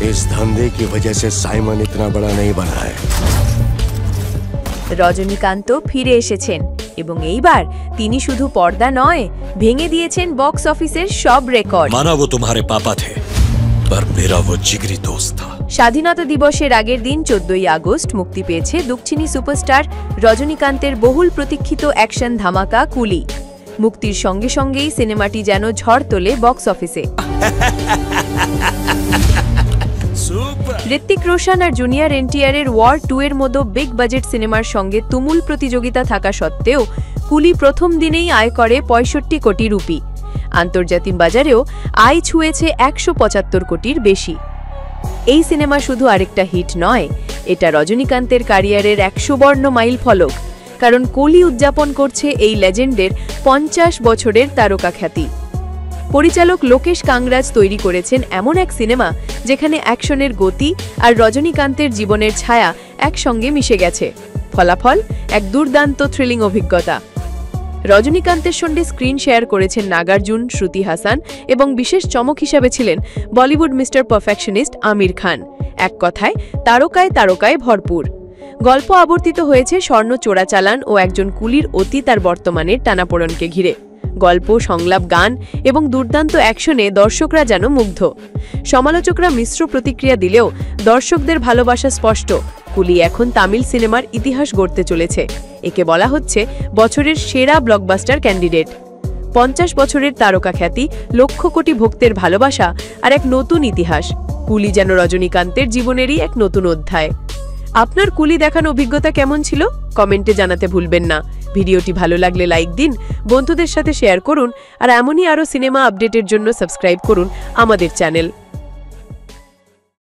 इस धंधे की वजह से साइमन इतना बड़ा नहीं बना है। রজনীকান্ত ফিরে এসেছেন এবং এইবার তিনি শুধু পর্দা নয়, ভেঙে দিয়েছেন বক্স অফিসের সব রেকর্ড। माना वो तुम्हारे पापा थे, पर मेरा वो जिगरी दोस्त था। স্বাধীনতা দিবসের আগের দিন 14ই আগস্ট মুক্তি পেয়েছে দক্ষিণী সুপারস্টার রজনীকান্তের বহুল প্রতীক্ষিত অ্যাকশন ধামাকা কুলি। মুক্তির সঙ্গে সঙ্গেই সিনেমাটি যেন ঝড় তোলে বক্স অফিসে। ঋত্বিক রোশন আর জুনিয়র এনটিআরের ওয়ার 2 এর মতো বিগ বাজেট সিনেমার সঙ্গে তুমুল প্রতিযোগিতা থাকা সত্ত্বেও কুলি প্রথম দিনেই আয় করে 65 কোটি রুপি। আন্তর্জাতিক বাজারেও আয় ছুঁয়েছে 175 কোটির বেশি। এই সিনেমা শুধু আরেকটা হিট নয়, এটা রজনীকান্তের ক্যারিয়ারের 100 বর্ণ মাইল ফলক, কারণ কুলি উদযাপন করছে এই লেজেন্ডের 50 বছরের তারকা খ্যাতি। পরিচালক লোকেশ কাংরাজ তৈরি করেছেন এমন এক সিনেমা যেখানে অ্যাকশনের গতি আর রজনীকান্তের জীবনের ছায়া একসঙ্গে মিশে গেছে। ফলাফল এক দুর্দান্ত থ্রিলিং অভিজ্ঞতা। রজনীকান্তের সঙ্গে স্ক্রিন শেয়ার করেছেন নাগার্জুন, শ্রুতি হাসান এবং বিশেষ চমক হিসাবে ছিলেন বলিউড মিস্টার পারফেকশনিস্ট আমির খান। এক কথায় তারকায় তারকায় ভরপুর। গল্প আবর্তিত হয়েছে স্বর্ণ চোরাচালান ও একজন কুলির অতীত আর বর্তমানের টানাপোড়েনকে ঘিরে। গল্প, সংলাপ, গান এবং দুর্দান্ত অ্যাকশনে দর্শকরা যেন মুগ্ধ। সমালোচকরা মিশ্র প্রতিক্রিয়া দিলেও দর্শকদের ভালোবাসা স্পষ্ট। কুলি এখন তামিল সিনেমার ইতিহাস গড়তে চলেছে। একে বলা হচ্ছে বছরের সেরা ব্লকবাস্টার ক্যান্ডিডেট। 50 বছরের তারকা খ্যাতি, লক্ষ কোটি ভক্তের ভালোবাসা আর এক নতুন ইতিহাস। কুলি যেন রজনীকান্তের জীবনেরই এক নতুন অধ্যায়। আপনার কুলি দেখার অভিজ্ঞতা কেমন ছিল কমেন্টে জানাতে ভুলবেন না। ভিডিওটি ভালো লাগলে লাইক দিন, বন্ধুদের সাথে শেয়ার করুন আর এমনই আরও সিনেমা আপডেটের জন্য সাবস্ক্রাইব করুন আমাদের চ্যানেল।